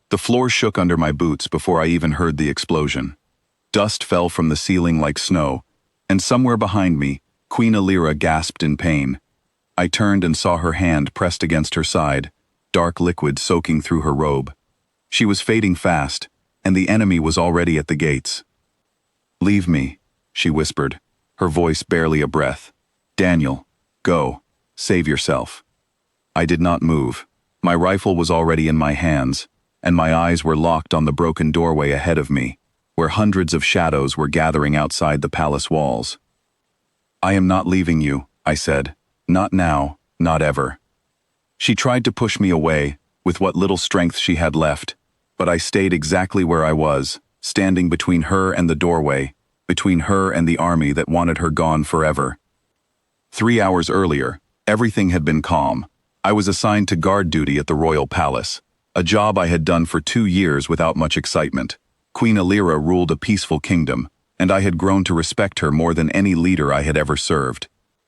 The floor shook under my boots before I even heard the explosion. Dust fell from the ceiling like snow, and somewhere behind me, Queen Alira gasped in pain. I turned and saw her hand pressed against her side, dark liquid soaking through her robe. She was fading fast, and the enemy was already at the gates. "Leave me," she whispered, her voice barely a breath. "Daniel, go. Save yourself." I did not move. My rifle was already in my hands, and my eyes were locked on the broken doorway ahead of me, where hundreds of shadows were gathering outside the palace walls. "I am not leaving you," I said. "Not now, not ever." She tried to push me away, with what little strength she had left, but I stayed exactly where I was, standing between her and the doorway, between her and the army that wanted her gone forever. 3 hours earlier, everything had been calm. I was assigned to guard duty at the royal palace, a job I had done for 2 years without much excitement. Queen Alira ruled a peaceful kingdom, and I had grown to respect her more than any leader I had ever served.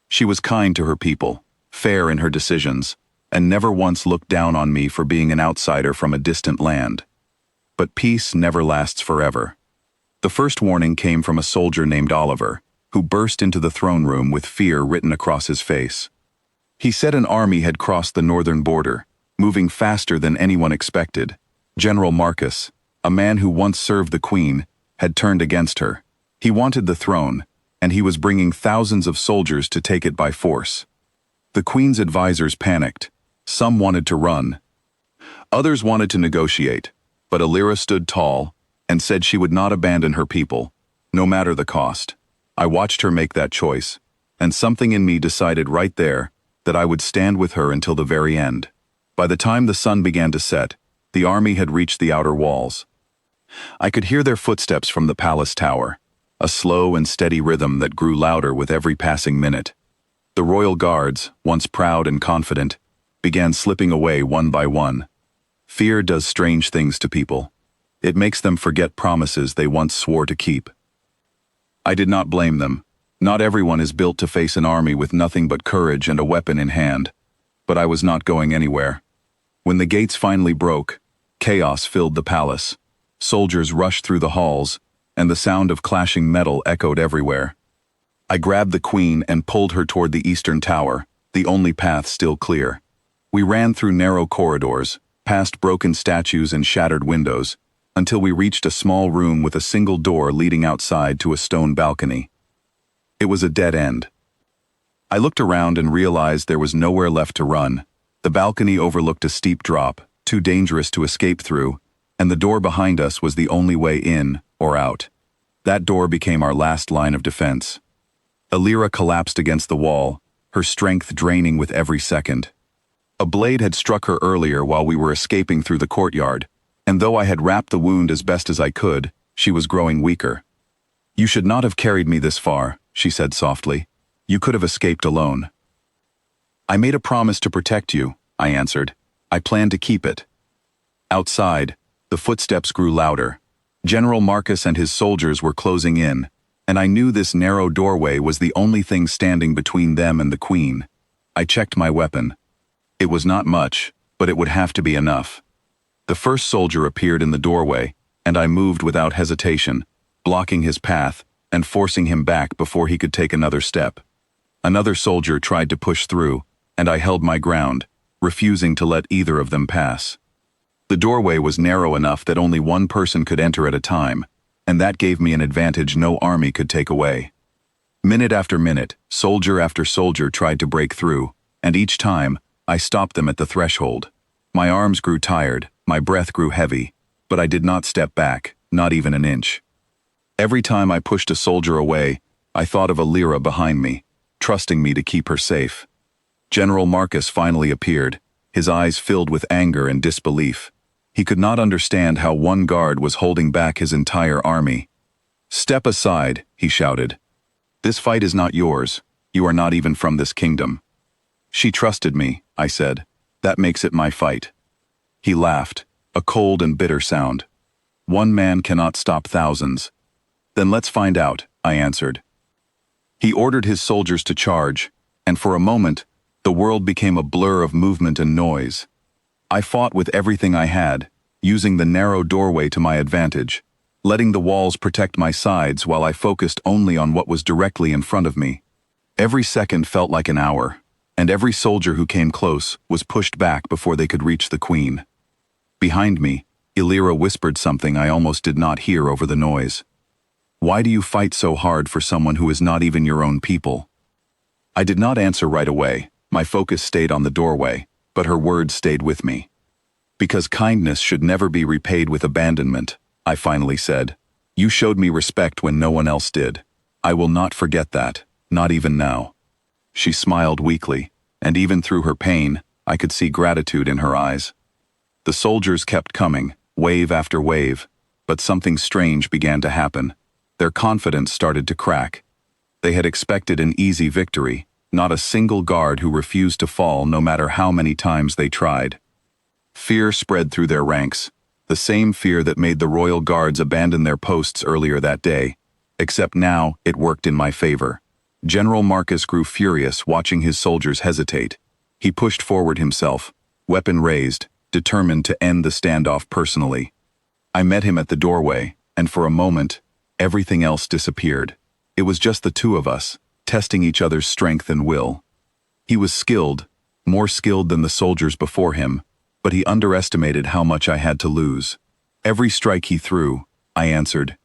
She was kind to her people, fair in her decisions, and never once looked down on me for being an outsider from a distant land. But peace never lasts forever. The first warning came from a soldier named Oliver, who burst into the throne room with fear written across his face. He said an army had crossed the northern border, moving faster than anyone expected. General Marcus, a man who once served the queen, had turned against her. He wanted the throne, and he was bringing thousands of soldiers to take it by force. The queen's advisors panicked. Some wanted to run. Others wanted to negotiate, but Alira stood tall and said she would not abandon her people, no matter the cost. I watched her make that choice, and something in me decided right there that I would stand with her until the very end. By the time the sun began to set, the army had reached the outer walls. I could hear their footsteps from the palace tower, a slow and steady rhythm that grew louder with every passing minute. The royal guards, once proud and confident, began slipping away one by one. Fear does strange things to people. It makes them forget promises they once swore to keep. I did not blame them. Not everyone is built to face an army with nothing but courage and a weapon in hand. But I was not going anywhere. When the gates finally broke, chaos filled the palace. Soldiers rushed through the halls, and the sound of clashing metal echoed everywhere. I grabbed the queen and pulled her toward the eastern tower, the only path still clear. We ran through narrow corridors, past broken statues and shattered windows, until we reached a small room with a single door leading outside to a stone balcony. It was a dead end. I looked around and realized there was nowhere left to run. The balcony overlooked a steep drop, too dangerous to escape through, and the door behind us was the only way in or out. That door became our last line of defense. Alira collapsed against the wall, her strength draining with every second. A blade had struck her earlier while we were escaping through the courtyard, and though I had wrapped the wound as best as I could, she was growing weaker. "You should not have carried me this far," she said softly. "You could have escaped alone." "I made a promise to protect you," I answered. "I plan to keep it." Outside, the footsteps grew louder. General Marcus and his soldiers were closing in, and I knew this narrow doorway was the only thing standing between them and the queen. I checked my weapon. It was not much, but it would have to be enough. The first soldier appeared in the doorway, and I moved without hesitation, blocking his path and forcing him back before he could take another step. Another soldier tried to push through, and I held my ground, refusing to let either of them pass. The doorway was narrow enough that only one person could enter at a time, and that gave me an advantage no army could take away. Minute after minute, soldier after soldier tried to break through, and each time, I stopped them at the threshold. My arms grew tired, my breath grew heavy, but I did not step back, not even an inch. Every time I pushed a soldier away, I thought of Alira behind me, trusting me to keep her safe. General Marcus finally appeared, his eyes filled with anger and disbelief. He could not understand how one guard was holding back his entire army. "Step aside," he shouted. "This fight is not yours. You are not even from this kingdom." "She trusted me," I said. "That makes it my fight." He laughed, a cold and bitter sound. "One man cannot stop thousands." "Then let's find out," I answered. He ordered his soldiers to charge, and for a moment, the world became a blur of movement and noise. I fought with everything I had, using the narrow doorway to my advantage, letting the walls protect my sides while I focused only on what was directly in front of me. Every second felt like an hour, and every soldier who came close was pushed back before they could reach the queen. Behind me, Illyra whispered something I almost did not hear over the noise. "Why do you fight so hard for someone who is not even your own people?" I did not answer right away. My focus stayed on the doorway, but her words stayed with me. "Because kindness should never be repaid with abandonment," I finally said. "You showed me respect when no one else did. I will not forget that, not even now." She smiled weakly, and even through her pain, I could see gratitude in her eyes. The soldiers kept coming, wave after wave, but something strange began to happen. Their confidence started to crack. They had expected an easy victory, not a single guard who refused to fall no matter how many times they tried. Fear spread through their ranks, the same fear that made the royal guards abandon their posts earlier that day, except now it worked in my favor. General Marcus grew furious watching his soldiers hesitate. He pushed forward himself, weapon raised, determined to end the standoff personally. I met him at the doorway, and for a moment, everything else disappeared. It was just the two of us, testing each other's strength and will. He was skilled, more skilled than the soldiers before him, but he underestimated how much I had to lose. Every strike he threw, I answered.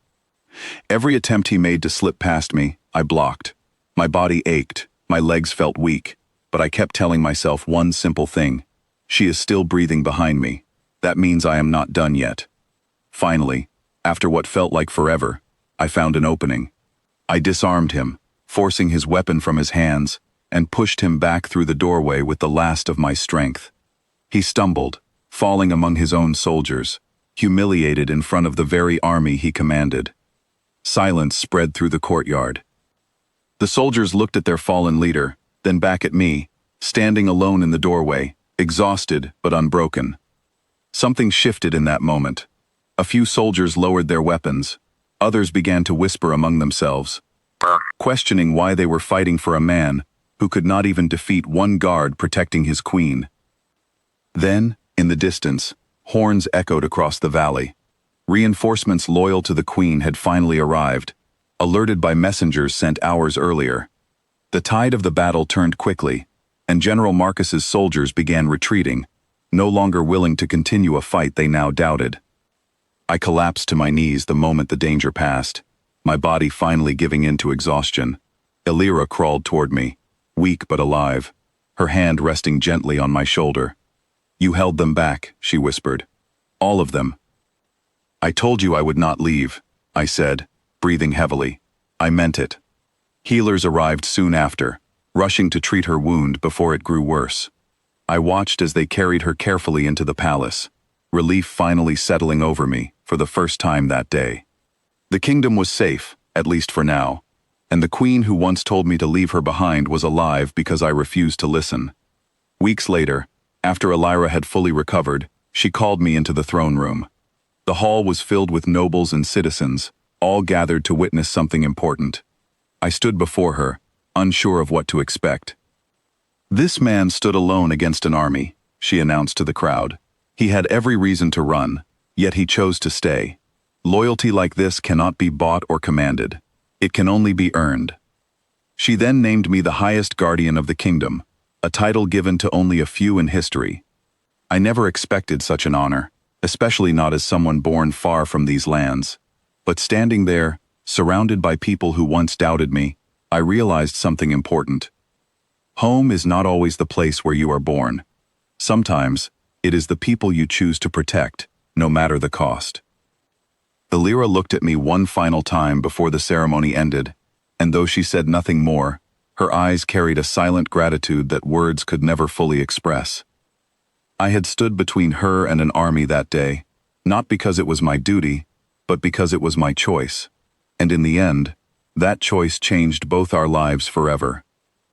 Every attempt he made to slip past me, I blocked. My body ached, my legs felt weak, but I kept telling myself one simple thing. She is still breathing behind me. That means I am not done yet. Finally, after what felt like forever, I found an opening. I disarmed him, forcing his weapon from his hands, and pushed him back through the doorway with the last of my strength. He stumbled, falling among his own soldiers, humiliated in front of the very army he commanded. Silence spread through the courtyard. The soldiers looked at their fallen leader, then back at me, standing alone in the doorway, exhausted but unbroken. Something shifted in that moment. A few soldiers lowered their weapons. Others began to whisper among themselves, questioning why they were fighting for a man who could not even defeat one guard protecting his queen. Then, in the distance, horns echoed across the valley. Reinforcements loyal to the queen had finally arrived, alerted by messengers sent hours earlier. The tide of the battle turned quickly, and General Marcus's soldiers began retreating, no longer willing to continue a fight they now doubted. I collapsed to my knees the moment the danger passed, my body finally giving in to exhaustion. Illyra crawled toward me, weak but alive, her hand resting gently on my shoulder. "You held them back," she whispered. "All of them." "I told you I would not leave," I said, breathing heavily. I meant it. Healers arrived soon after, rushing to treat her wound before it grew worse. I watched as they carried her carefully into the palace, relief finally settling over me for the first time that day. The kingdom was safe, at least for now, and the queen who once told me to leave her behind was alive because I refused to listen. Weeks later, after Illyra had fully recovered, she called me into the throne room. The hall was filled with nobles and citizens, all gathered to witness something important. I stood before her, unsure of what to expect. "This man stood alone against an army," she announced to the crowd. "He had every reason to run, yet he chose to stay. Loyalty like this cannot be bought or commanded. It can only be earned." She then named me the highest guardian of the kingdom, a title given to only a few in history. I never expected such an honor, especially not as someone born far from these lands. But standing there, surrounded by people who once doubted me, I realized something important. Home is not always the place where you are born. Sometimes, it is the people you choose to protect, no matter the cost. Illyra looked at me one final time before the ceremony ended, and though she said nothing more, her eyes carried a silent gratitude that words could never fully express. I had stood between her and an army that day, not because it was my duty, but because it was my choice. And in the end, that choice changed both our lives forever.